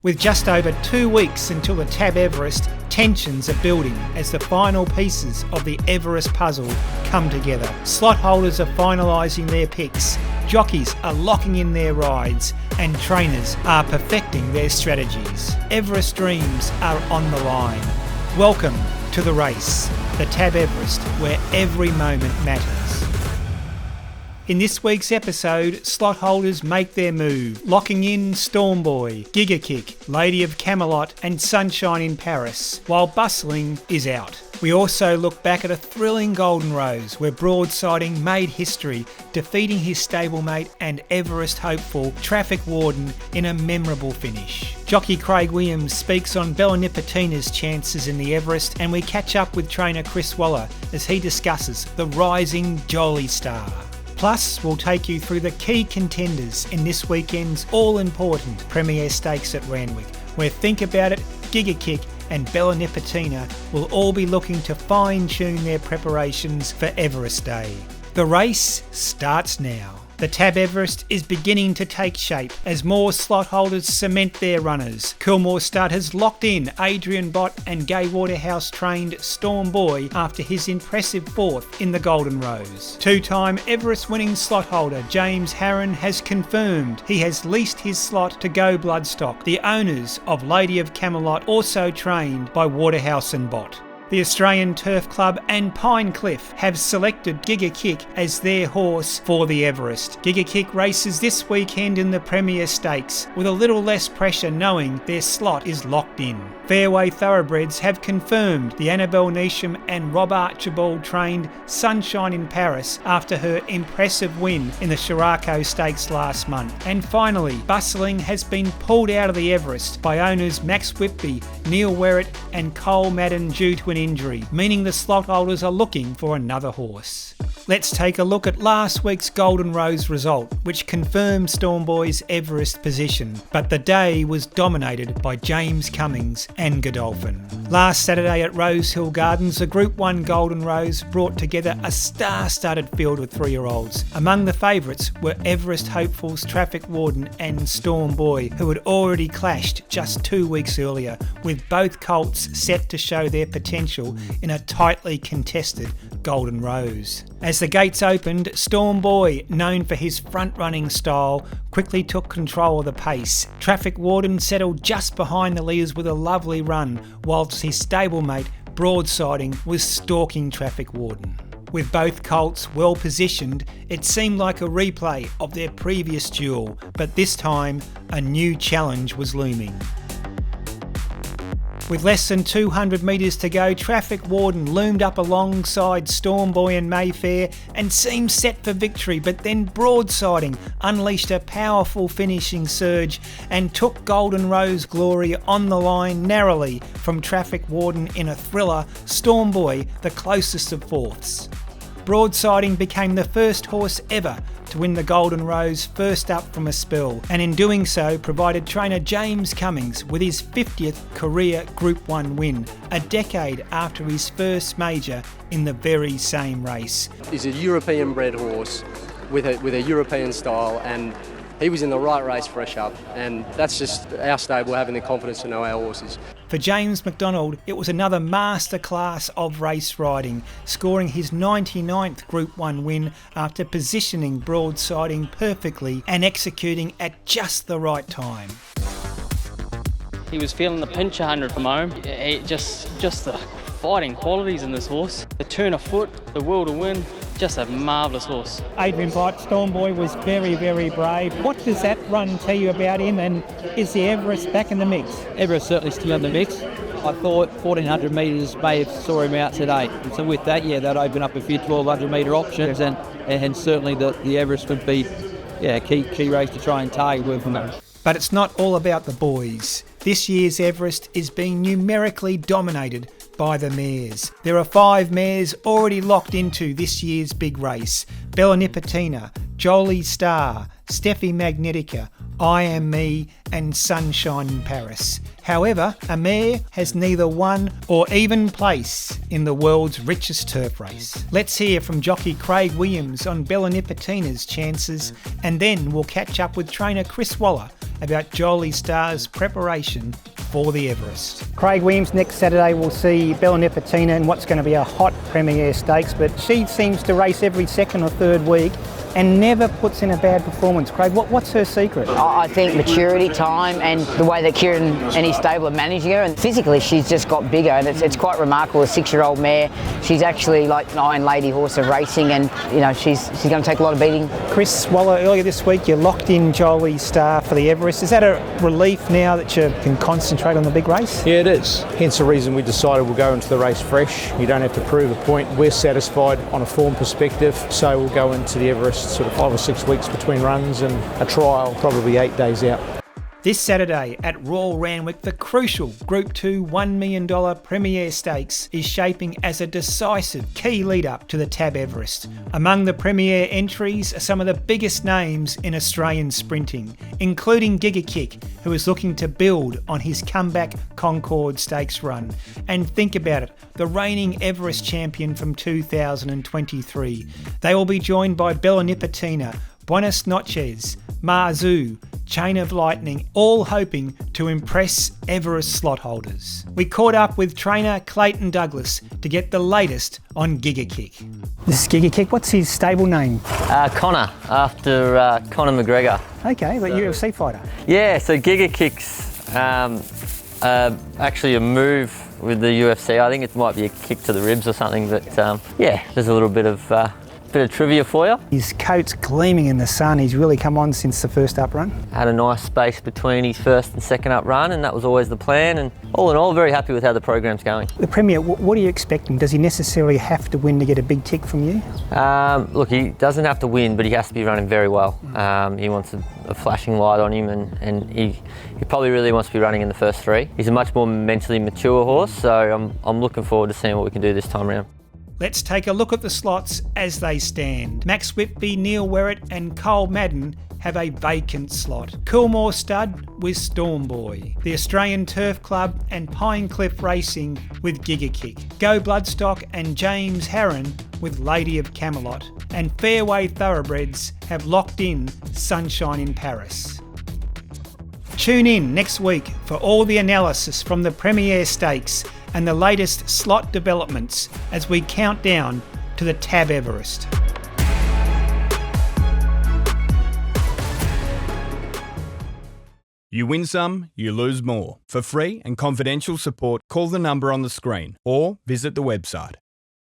With just over 2 weeks until the Tab Everest, tensions are building as the final pieces of the Everest puzzle come together. Slot holders are finalising their picks, jockeys are locking in their rides, and trainers are perfecting their strategies. Everest dreams are on the line. Welcome to the race, the Tab Everest, where every moment matters. In this week's episode, slot holders make their move, locking in Stormboy, Gigakick, Lady of Camelot and Sunshine in Paris, while Bustling is out. We also look back at a thrilling Golden Rose where Broadsiding made history, defeating his stablemate and Everest hopeful Traffic Warden in a memorable finish. Jockey Craig Williams speaks on Bella Nipotina's chances in the Everest, and we catch up with trainer Chris Waller as he discusses the rising Jolie Star. Plus, we'll take you through the key contenders in this weekend's all-important Premier Stakes at Randwick, where Think About It, Gigakick and Bella Nipotina will all be looking to fine-tune their preparations for Everest Day. The race starts now. The Tab Everest is beginning to take shape as more slot holders cement their runners. Coolmore Stud has locked in Adrian Bott and Gay Waterhouse trained Stormboy after his impressive fourth in the Golden Rose. Two-time Everest winning slot holder James Harron has confirmed he has leased his slot to Go Bloodstock, the owners of Lady of Camelot, also trained by Waterhouse and Bott. The Australian Turf Club and Pinecliff have selected Gigakick as their horse for the Everest. Gigakick races this weekend in the Premier Stakes with a little less pressure knowing their slot is locked in. Fairway Thoroughbreds have confirmed the Annabelle Neasham and Rob Archibald trained Sunshine in Paris after her impressive win in the Shirako Stakes last month. And finally, Bustling has been pulled out of the Everest by owners Max Whitby, Neil Werrett and Cole Madden due to an injury, meaning the slot holders are looking for another horse. Let's take a look at last week's Golden Rose result, which confirmed Stormboy's Everest position, but the day was dominated by James Cummings and Godolphin. Last Saturday at Rosehill Gardens, the Group 1 Golden Rose brought together a star-studded field of 3-year-olds. Among the favourites were Everest hopefuls Traffic Warden and Stormboy, who had already clashed just 2 weeks earlier, with both colts set to show their potential in a tightly contested Golden Rose. As the gates opened, Stormboy, known for his front-running style, quickly took control of the pace. Traffic Warden settled just behind the leaders with a lovely run, whilst his stablemate, Broadsiding, was stalking Traffic Warden. With both colts well positioned, it seemed like a replay of their previous duel, but this time a new challenge was looming. With less than 200 metres to go, Traffic Warden loomed up alongside Stormboy and Mayfair and seemed set for victory, but then Broadsiding unleashed a powerful finishing surge and took Golden Rose glory on the line narrowly from Traffic Warden in a thriller, Stormboy the closest of fourths. Broadsiding became the first horse ever to win the Golden Rose first up from a spell, and in doing so provided trainer James Cummings with his 50th career Group 1 win, a decade after his first major in the very same race. He's a European bred horse with a European style, and he was in the right race fresh up, and that's just our stable having the confidence to know our horses. For James McDonald, it was another masterclass of race riding, scoring his 99th Group 1 win after positioning Broadsiding perfectly and executing at just the right time. He was feeling the pinch 100 from home. Just the fighting qualities in this horse. The turn of foot, the will to win. Just a marvellous horse. Adrian Bott, Stormboy was very, very brave. What does that run tell you about him, and is the Everest back in the mix? Everest certainly still in the mix. I thought 1400 metres may have saw him out today. And so with that, that opened up a few 1200 metre options, and certainly the Everest would be a key race to try and target with him. But it's not all about the boys. This year's Everest is being numerically dominated by the mares. There are 5 mares already locked into this year's big race. Bella Nipotina, Jolie Star, Steffi Magnetica, I Am Me and Sunshine in Paris. However, Amir has neither won or even place in the world's richest turf race. Let's hear from jockey Craig Williams on Bella Nipotina's chances, and then we'll catch up with trainer Chris Waller about Jolie Starr's preparation for the Everest. Craig Williams, next Saturday we'll see Bella Nipotina in what's going to be a hot Premier Stakes, but she seems to race every second or third week and never puts in a bad performance. Craig, what's her secret? I think maturity, time, and the way that Kieran and his stable are managing her. And physically, she's just got bigger, and it's quite remarkable. A 6-year-old mare, she's actually like an Iron Lady horse of racing, and you know she's going to take a lot of beating. Chris Waller, earlier this week you locked in Jolie Starr for the Everest. Is that a relief now that you can concentrate on the big race? Yeah, it is. Hence the reason we decided we'll go into the race fresh. You don't have to prove a point. We're satisfied on a form perspective, so we'll go into the Everest sort of 5 or 6 weeks between runs and a trial, probably 8 days out. This Saturday at Royal Randwick, the crucial Group 2 $1 million Premier Stakes is shaping as a decisive key lead-up to the Tab Everest. Among the Premier entries are some of the biggest names in Australian sprinting, including Giga Kick, who is looking to build on his comeback Concord Stakes run. And think about it, the reigning Everest champion from 2023. They will be joined by Bella Nipotina, Buenos Noches, Marzu, Chain of Lightning, all hoping to impress Everest slot holders. We caught up with trainer Clayton Douglas to get the latest on Giga Kick. This is Giga Kick. What's his stable name? Connor, after Conor McGregor. Okay, but UFC fighter. Yeah, so Giga Kick's actually a move with the UFC. I think it might be a kick to the ribs or something, but yeah, there's a little bit of trivia for you. His coat's gleaming in the sun. He's really come on since the first up run. Had a nice space between his first and second up run, and that was always the plan. And all in all, very happy with how the program's going. The Premier, what are you expecting? Does he necessarily have to win to get a big tick from you? Look, he doesn't have to win, but he has to be running very well. He wants a flashing light on him, and he probably really wants to be running in the first 3. He's a much more mentally mature horse, so I'm looking forward to seeing what we can do this time around. Let's take a look at the slots as they stand. Max Whitby, Neil Werrett and Cole Madden have a vacant slot. Coolmore Stud with Stormboy. The Australian Turf Club and Pinecliff Racing with Giga Kick. Go Bloodstock and James Harron with Lady of Camelot. And Fairway Thoroughbreds have locked in Sunshine in Paris. Tune in next week for all the analysis from the Premier Stakes and the latest slot developments as we count down to the Tab Everest. You win some, you lose more. For free and confidential support, call the number on the screen or visit the website.